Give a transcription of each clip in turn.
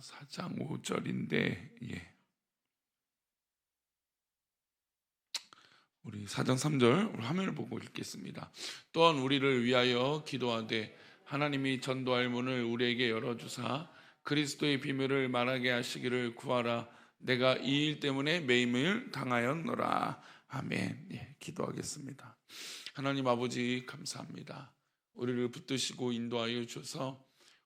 4장 5절인데, 우리 4장 3절 화면을 보고 읽겠습니다. 또한 우리를 위하여 기도하되 하나님이 전도할 문을 우리에게 열어주사 그리스도의 비밀을 말하게 하시기를 구하라. 내가 이 일 때문에 매임을 당하였노라. 아멘. 기도하겠습니다. 하나님 아버지, 감사합니다. 우리를 붙드시고 인도하여 주셔서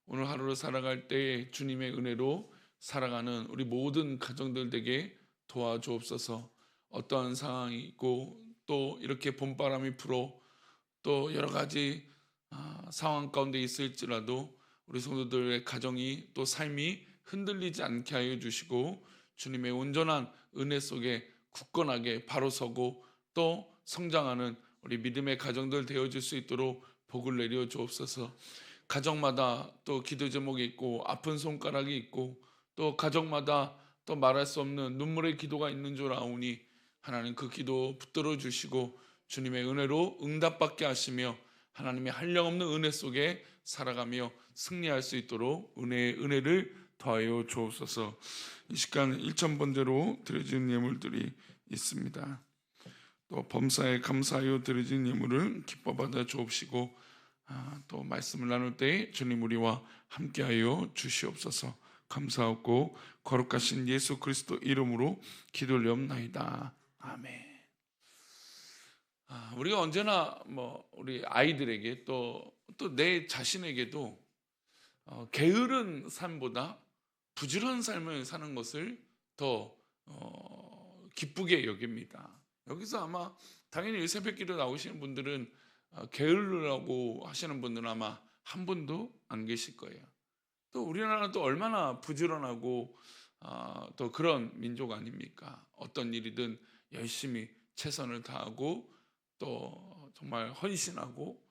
오늘 하루를 살아갈 때 주님의 은혜로 살아가는 우리 모든 가정들 되게 도와주옵소서. 어떠한 상황이 있고 또 이렇게 봄바람이 불어 또 여러 가지 상황 가운데 있을지라도 우리 성도들의 가정이 또 삶이 흔들리지 않게 하여 주시고 주님의 온전한 은혜 속에 굳건하게 바로 서고 또 성장하는 우리 믿음의 가정들 되어질 수 있도록 복을 내려 주옵소서. 가정마다 또 기도 제목이 있고 아픈 손가락이 있고 또 가정마다 또 말할 수 없는 눈물의 기도가 있는 줄 아오니 하나님 그 기도 붙들어 주시고 주님의 은혜로 응답받게 하시며 하나님의 한량없는 은혜 속에 살아가며 승리할 수 있도록 은혜를 더하여 주옵소서. 이 시간 1,000번째로 드려진 예물들이 있습니다. 또 범사에 감사하여 드려진 예물을 기뻐 받아 주옵시고 또 말씀을 나눌 때 주님 우리와 함께하여 주시옵소서. 감사하고 거룩하신 예수 그리스도 이름으로 기도하옵나이다. 아멘. 우리가 언제나 우리 아이들에게 또 내 자신에게도 게으른 삶보다 부지런한 삶을 사는 것을 더 기쁘게 여깁니다. 여기서 아마 당연히 새벽기도 나오시는 분들은 게으르라고 하시는 분들은 아마 한 분도 안 계실 거예요. 또 우리나라는 또 얼마나 부지런하고 또 그런 민족 아닙니까? 어떤 일이든 열심히 최선을 다하고 또 정말 헌신하고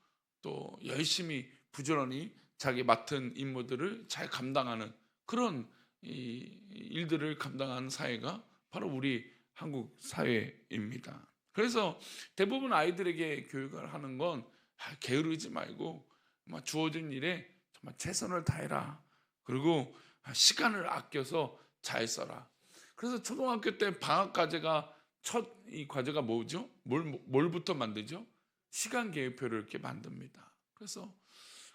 또 열심히 부지런히 자기 맡은 임무들을 잘 감당하는 그런 일들을 감당하는 사회가 바로 우리 한국 사회입니다. 그래서 대부분 아이들에게 교육을 하는 건 게으르지 말고 주어진 일에 정말 최선을 다해라. 그리고 시간을 아껴서 잘 써라. 그래서 초등학교 때 방학 과제가 첫 이 과제가 뭐죠? 뭘부터 만들죠? 시간 계획표를 이렇게 만듭니다. 그래서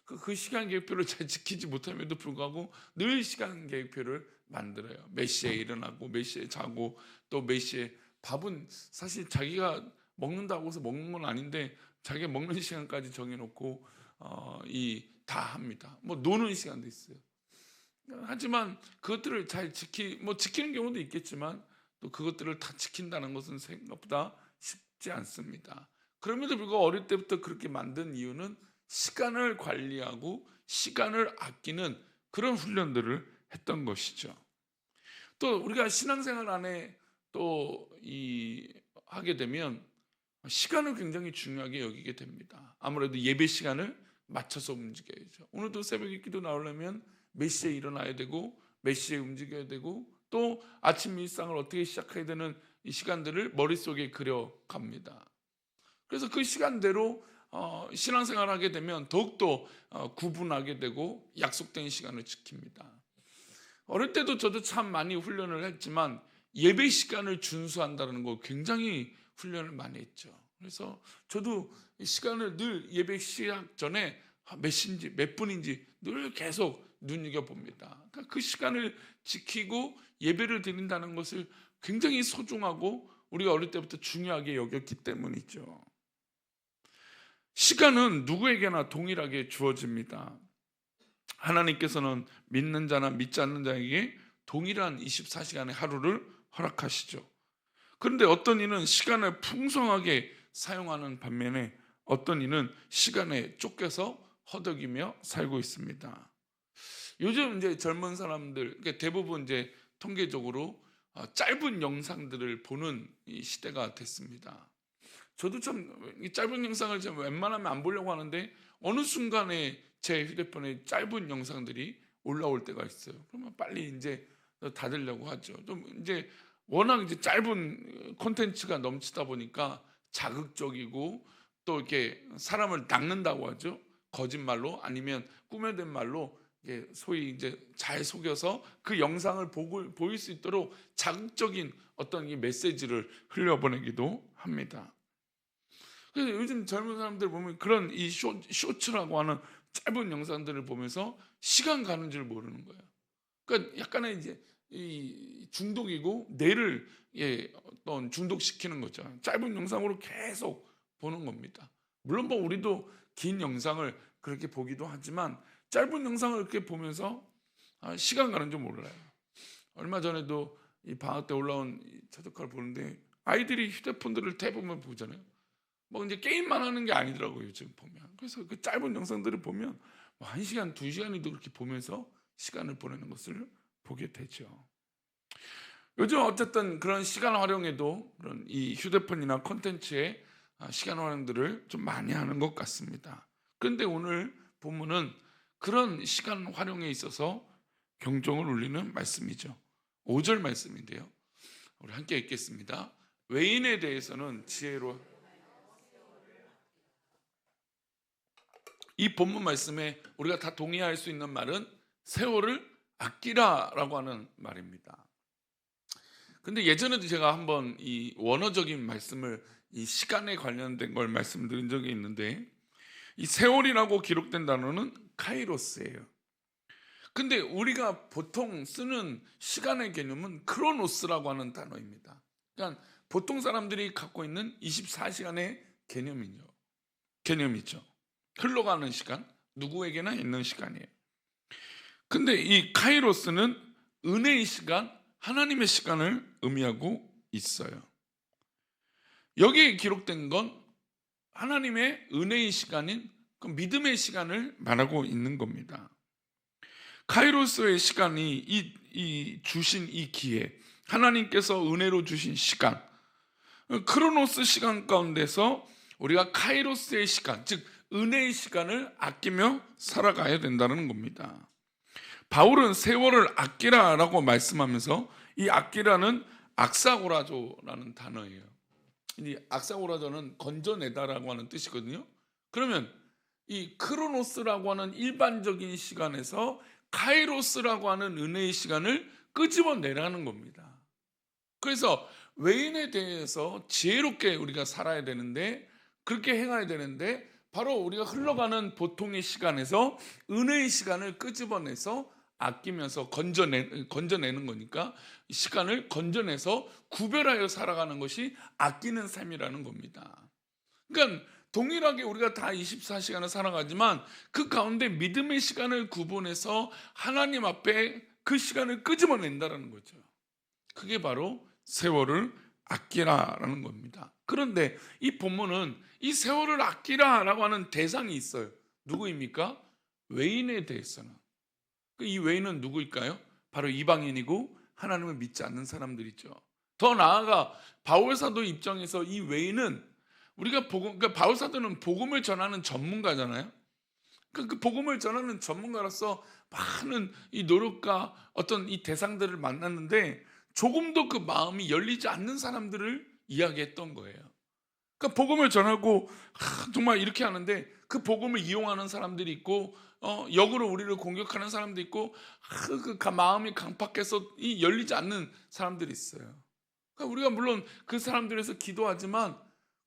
그 시간 계획표를 잘 지키지 못함에도 불구하고 늘 시간 계획표를 만들어요. 몇 시에 일어나고 몇 시에 자고 또 몇 시에 밥은 사실 자기가 먹는다고 해서 먹는 건 아닌데 자기가 먹는 시간까지 정해놓고 다 합니다. 노는 시간도 있어요. 하지만 그것들을 잘 지키는 경우도 있겠지만 또 그것들을 다 지킨다는 것은 생각보다 쉽지 않습니다. 그럼에도 불구하고 어릴 때부터 그렇게 만든 이유는 시간을 관리하고 시간을 아끼는 그런 훈련들을 했던 것이죠. 또 우리가 신앙생활 안에 하게 되면 시간을 굉장히 중요하게 여기게 됩니다. 아무래도 예배 시간을 맞춰서 움직여야죠. 오늘도 새벽에 기도 나오려면 몇 시에 일어나야 되고 몇 시에 움직여야 되고 또 아침 일상을 어떻게 시작해야 되는 이 시간들을 머릿속에 그려갑니다. 그래서 그 시간대로 신앙생활을 하게 되면 더욱더 구분하게 되고 약속된 시간을 지킵니다. 어릴 때도 저도 참 많이 훈련을 했지만 예배 시간을 준수한다는 거 굉장히 훈련을 많이 했죠. 그래서 저도 시간을 늘 예배 시작 전에 몇 시인지 몇 분인지 늘 계속 눈여겨봅니다. 그러니까 그 시간을 지키고 예배를 드린다는 것을 굉장히 소중하고 우리가 어릴 때부터 중요하게 여겼기 때문이죠. 시간은 누구에게나 동일하게 주어집니다. 하나님께서는 믿는 자나 믿지 않는 자에게 동일한 24시간의 하루를 허락하시죠. 그런데 어떤 이는 시간을 풍성하게 사용하는 반면에 어떤 이는 시간에 쫓겨서 허덕이며 살고 있습니다. 요즘 이제 젊은 사람들 대부분 이제 통계적으로 짧은 영상들을 보는 이 시대가 됐습니다. 저도 참 이 짧은 영상을 좀 웬만하면 안 보려고 하는데 어느 순간에 제 휴대폰에 짧은 영상들이 올라올 때가 있어요. 그러면 빨리 이제 닫으려고 하죠. 좀 이제 워낙 이제 짧은 콘텐츠가 넘치다 보니까 자극적이고 또 이렇게 사람을 낚는다고 하죠. 거짓말로 아니면 꾸며낸 말로 이게 소위 이제 잘 속여서 그 영상을 보일 수 있도록 자극적인 어떤 이 메시지를 흘려보내기도 합니다. 그래서 요즘 젊은 사람들 보면 그런 이 쇼츠라고 하는 짧은 영상들을 보면서 시간 가는 줄 모르는 거예요. 그러니까 약간의 이제 이 중독이고 뇌를 어떤 중독시키는 거죠. 짧은 영상으로 계속 보는 겁니다. 물론 뭐 우리도 긴 영상을 그렇게 보기도 하지만 짧은 영상을 이렇게 보면서 시간 가는 줄 몰라요. 얼마 전에도 이 방학 때 올라온 최적화를 보는데 아이들이 휴대폰들을 대부분 보잖아요. 뭐 이제 게임만 하는 게 아니더라고요, 요즘 보면. 그래서 그 짧은 영상들을 보면 뭐 1시간, 2시간이도 그렇게 보면서 시간을 보내는 것을 보게 되죠. 요즘 어쨌든 그런 시간 활용에도 그런 이 휴대폰이나 콘텐츠의 시간 활용들을 좀 많이 하는 것 같습니다. 그런데 오늘 본문은 그런 시간 활용에 있어서 경종을 울리는 말씀이죠. 5절 말씀인데요. 우리 함께 읽겠습니다. 외인에 대해서는 지혜로. 이 본문 말씀에 우리가 다 동의할 수 있는 말은 세월을 아끼라라고 하는 말입니다. 근데 예전에도 제가 한번 이 원어적인 말씀을 이 시간에 관련된 걸 말씀드린 적이 있는데 이 세월이라고 기록된 단어는 카이로스예요. 근데 우리가 보통 쓰는 시간의 개념은 크로노스라고 하는 단어입니다. 그러니까 보통 사람들이 갖고 있는 24시간의 개념이죠. 흘러가는 시간, 누구에게나 있는 시간이에요. 근데 이 카이로스는 은혜의 시간, 하나님의 시간을 의미하고 있어요. 여기에 기록된 건 하나님의 은혜의 시간인 그 믿음의 시간을 말하고 있는 겁니다. 카이로스의 시간이 이 주신 이 기회, 하나님께서 은혜로 주신 시간, 크로노스 시간 가운데서 우리가 카이로스의 시간, 즉 은혜의 시간을 아끼며 살아가야 된다는 겁니다. 바울은 세월을 아끼라라고 말씀하면서 이 아끼라는 악사고라조라는 단어예요. 이 악사고라조는 건져내다라고 하는 뜻이거든요. 그러면 이 크로노스라고 하는 일반적인 시간에서 카이로스라고 하는 은혜의 시간을 끄집어내라는 겁니다. 그래서 외인에 대해서 지혜롭게 우리가 살아야 되는데, 그렇게 행해야 되는데, 바로 우리가 흘러가는 보통의 시간에서 은혜의 시간을 끄집어내서 아끼면서 건져내는 거니까 시간을 건져내서 구별하여 살아가는 것이 아끼는 삶이라는 겁니다. 그러니까 동일하게 우리가 다 24시간을 살아가지만 그 가운데 믿음의 시간을 구분해서 하나님 앞에 그 시간을 끄집어낸다는 거죠. 그게 바로 세월을 아끼라라는 겁니다. 그런데 이 본문은 이 세월을 아끼라라고 하는 대상이 있어요. 누구입니까? 외인에 대해서는. 이 외인은 누구일까요? 바로 이방인이고 하나님을 믿지 않는 사람들이죠. 더 나아가 바울 사도 입장에서 이 외인은 우리가 그러니까 바울 사도는 복음을 전하는 전문가잖아요. 그 복음을 전하는 전문가로서 많은 이 노력과 어떤 이 대상들을 만났는데 조금도 그 마음이 열리지 않는 사람들을 이야기했던 거예요. 그러니까 복음을 전하고 정말 이렇게 하는데 그 복음을 이용하는 사람들이 있고 역으로 우리를 공격하는 사람도 있고 그 마음이 강팍해서 이 열리지 않는 사람들이 있어요. 그러니까 우리가 물론 그 사람들에서 기도하지만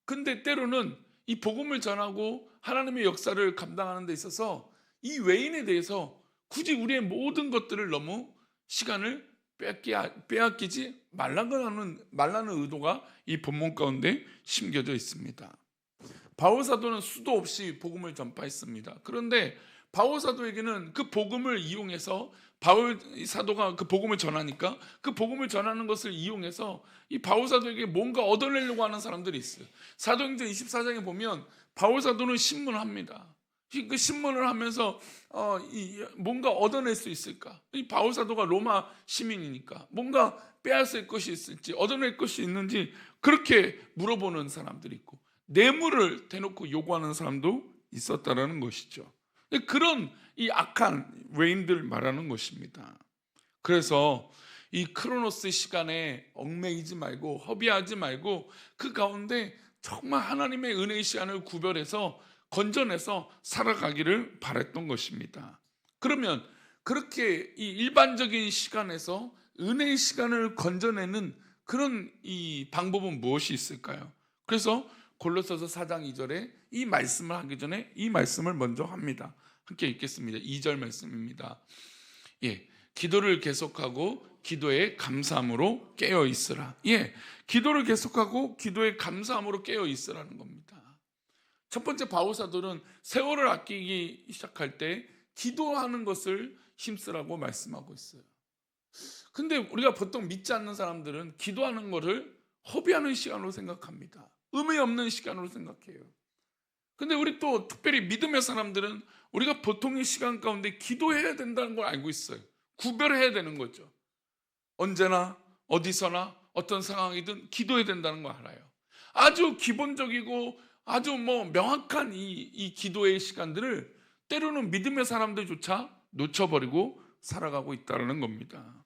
근데 때로는 이 복음을 전하고 하나님의 역사를 감당하는 데 있어서 이 외인에 대해서 굳이 우리의 모든 것들을 너무 시간을 빼앗기지 말라는 의도가 이 본문 가운데 심겨져 있습니다. 바울 사도는 수도 없이 복음을 전파했습니다. 그런데 바울 사도에게는 그 복음을 이용해서 바울 사도가 그 복음을 전하니까 그 복음을 전하는 것을 이용해서 이 바울 사도에게 뭔가 얻어내려고 하는 사람들이 있어요. 사도행전 24장에 보면 바울 사도는 신문을 합니다. 그 신문을 하면서 뭔가 얻어낼 수 있을까? 이 바울 사도가 로마 시민이니까 뭔가 빼앗을 것이 있을지 얻어낼 것이 있는지 그렇게 물어보는 사람들이 있고 뇌물을 대놓고 요구하는 사람도 있었다라는 것이죠. 그런 이 악한 외인들 말하는 것입니다. 그래서 이 크로노스 시간에 얽매이지 말고 허비하지 말고 그 가운데 정말 하나님의 은혜의 시간을 구별해서 건져내서 살아가기를 바랬던 것입니다. 그러면 그렇게 이 일반적인 시간에서 은혜의 시간을 건져내는 그런 이 방법은 무엇이 있을까요? 그래서 골로새서 4장 2절에 이 말씀을 하기 전에 이 말씀을 먼저 합니다. 함께 읽겠습니다. 2절 말씀입니다. 예, 기도를 계속하고 기도에 감사함으로 깨어 있으라. 예, 기도를 계속하고 기도에 감사함으로 깨어 있으라는 겁니다. 첫 번째 바울 사도는 세월을 아끼기 시작할 때 기도하는 것을 힘쓰라고 말씀하고 있어요. 근데 우리가 보통 믿지 않는 사람들은 기도하는 것을 허비하는 시간으로 생각합니다. 의미 없는 시간으로 생각해요. 근데 우리 또 특별히 믿음의 사람들은 우리가 보통의 시간 가운데 기도해야 된다는 걸 알고 있어요. 구별해야 되는 거죠. 언제나 어디서나 어떤 상황이든 기도해야 된다는 걸 알아요. 아주 기본적이고 아주 명확한 이 기도의 시간들을 때로는 믿음의 사람들조차 놓쳐버리고 살아가고 있다는 겁니다.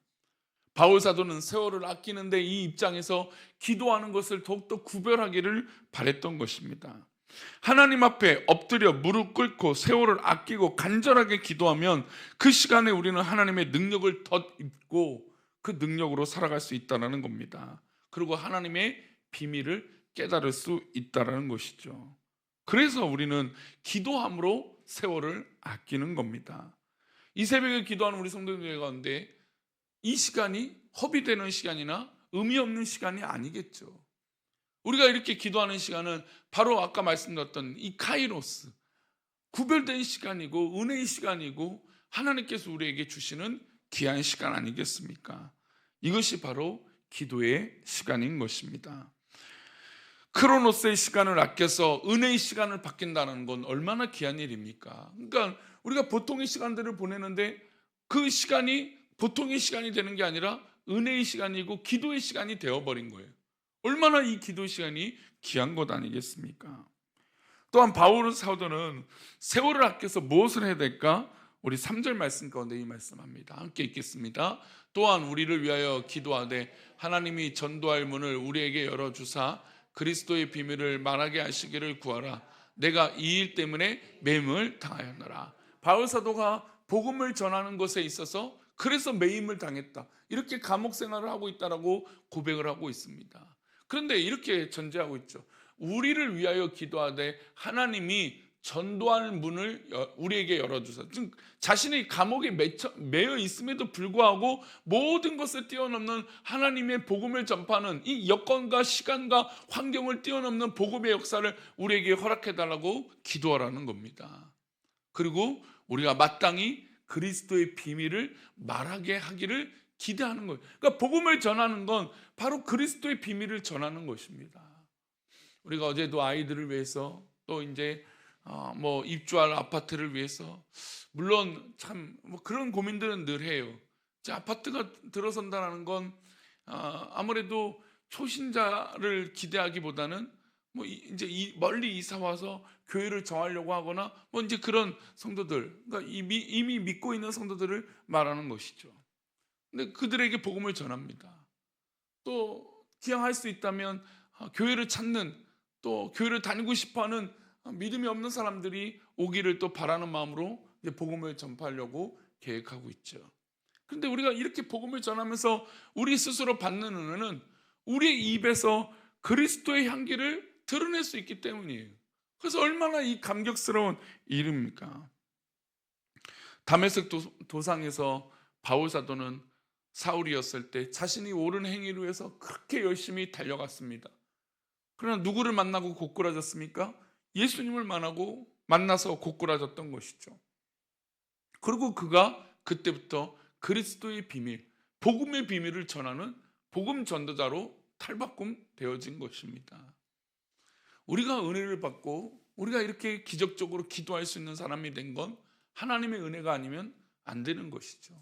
바울 사도는 세월을 아끼는데 이 입장에서 기도하는 것을 더욱더 구별하기를 바랬던 것입니다. 하나님 앞에 엎드려 무릎 꿇고 세월을 아끼고 간절하게 기도하면 그 시간에 우리는 하나님의 능력을 덧입고 그 능력으로 살아갈 수 있다는 겁니다. 그리고 하나님의 비밀을 깨달을 수 있다는 것이죠. 그래서 우리는 기도함으로 세월을 아끼는 겁니다. 이 새벽에 기도하는 우리 성도님들 가운데 이 시간이 허비되는 시간이나 의미 없는 시간이 아니겠죠. 우리가 이렇게 기도하는 시간은 바로 아까 말씀드렸던 이 카이로스, 구별된 시간이고 은혜의 시간이고 하나님께서 우리에게 주시는 귀한 시간 아니겠습니까? 이것이 바로 기도의 시간인 것입니다. 크로노스의 시간을 아껴서 은혜의 시간을 바뀐다는 건 얼마나 귀한 일입니까? 그러니까 우리가 보통의 시간들을 보내는데 그 시간이 보통의 시간이 되는 게 아니라 은혜의 시간이고 기도의 시간이 되어버린 거예요. 얼마나 이 기도 시간이 귀한 것 아니겠습니까? 또한 바울 사도는 세월을 아껴서 무엇을 해야 될까? 우리 3절 말씀 가운데 이 말씀합니다. 함께 읽겠습니다. 또한 우리를 위하여 기도하되 하나님이 전도할 문을 우리에게 열어주사 그리스도의 비밀을 말하게 하시기를 구하라. 내가 이 일 때문에 매임을 당하였노라. 바울 사도가 복음을 전하는 것에 있어서 그래서 매임을 당했다, 이렇게 감옥 생활을 하고 있다라고 고백을 하고 있습니다. 그런데 이렇게 전제하고 있죠. 우리를 위하여 기도하되 하나님이 전도할 문을 우리에게 열어주사. 즉 자신이 감옥에 매여 있음에도 불구하고 모든 것을 뛰어넘는 하나님의 복음을 전파하는 이 여건과 시간과 환경을 뛰어넘는 복음의 역사를 우리에게 허락해달라고 기도하라는 겁니다. 그리고 우리가 마땅히 그리스도의 비밀을 말하게 하기를 기대하는 거예요. 그러니까 복음을 전하는 건 바로 그리스도의 비밀을 전하는 것입니다. 우리가 어제도 아이들을 위해서 또 이제 입주할 아파트를 위해서 물론 참 그런 고민들은 늘 해요. 이제 아파트가 들어선다는 건 아무래도 초신자를 기대하기보다는 이제 멀리 이사 와서 교회를 정하려고 하거나 이제 그런 성도들, 그러니까 이미 믿고 있는 성도들을 말하는 것이죠. 근데 그들에게 복음을 전합니다. 또 기왕할 수 있다면 교회를 찾는, 또 교회를 다니고 싶어하는 믿음이 없는 사람들이 오기를 또 바라는 마음으로 이제 복음을 전파하려고 계획하고 있죠. 그런데 우리가 이렇게 복음을 전하면서 우리 스스로 받는 은혜는 우리의 입에서 그리스도의 향기를 드러낼 수 있기 때문이에요. 그래서 얼마나 이 감격스러운 일입니까? 다메섹 도상에서 바울 사도는 사울이었을 때 자신이 옳은 행위를 위해서 그렇게 열심히 달려갔습니다. 그러나 누구를 만나고 고꾸라졌습니까? 예수님을 만나서 고꾸라졌던 것이죠. 그리고 그가 그때부터 그리스도의 비밀, 복음의 비밀을 전하는 복음 전도자로 탈바꿈 되어진 것입니다. 우리가 은혜를 받고 우리가 이렇게 기적적으로 기도할 수 있는 사람이 된 건 하나님의 은혜가 아니면 안 되는 것이죠.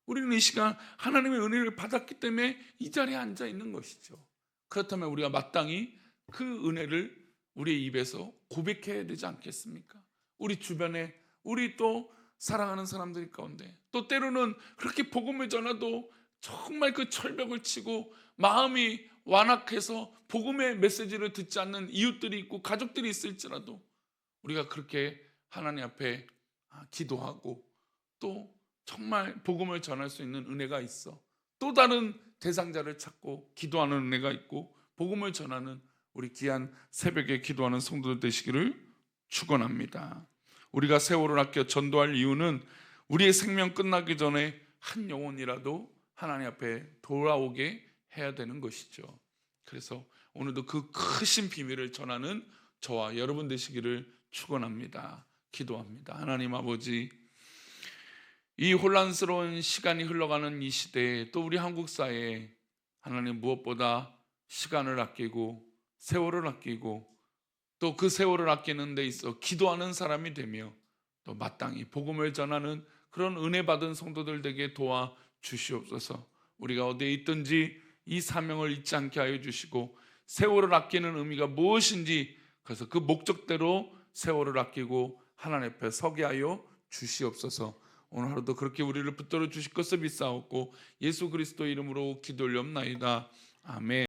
우리는 이 시간 하나님의 은혜를 받았기 때문에 이 자리에 앉아 있는 것이죠. 그렇다면 우리가 마땅히 그 은혜를 우리의 입에서 고백해야 되지 않겠습니까? 우리 주변에 우리 또 사랑하는 사람들 가운데, 또 때로는 그렇게 복음을 전해도 정말 그 철벽을 치고 마음이 완악해서 복음의 메시지를 듣지 않는 이웃들이 있고 가족들이 있을지라도 우리가 그렇게 하나님 앞에 기도하고 또 정말 복음을 전할 수 있는 은혜가 있어. 또 다른 대상자를 찾고 기도하는 은혜가 있고 복음을 전하는 우리 귀한 새벽에 기도하는 성도들 되시기를 축원합니다. 우리가 세월을 아껴 전도할 이유는 우리의 생명 끝나기 전에 한 영혼이라도 하나님 앞에 돌아오게 해야 되는 것이죠. 그래서 오늘도 그 크신 비밀을 전하는 저와 여러분 되시기를 축원합니다. 기도합니다. 하나님 아버지, 이 혼란스러운 시간이 흘러가는 이 시대에 또 우리 한국 사회에 하나님 무엇보다 시간을 아끼고 세월을 아끼고 또 그 세월을 아끼는 데 있어 기도하는 사람이 되며 또 마땅히 복음을 전하는 그런 은혜 받은 성도들 되게 도와 주시옵소서. 우리가 어디에 있든지 이 사명을 잊지 않게 하여 주시고 세월을 아끼는 의미가 무엇인지 그래서 그 목적대로 세월을 아끼고 하나님 앞에 서게 하여 주시옵소서. 오늘 하루도 그렇게 우리를 붙들어 주실 것을 믿사옵고 예수 그리스도 이름으로 기도 올리옵나이다. 아멘.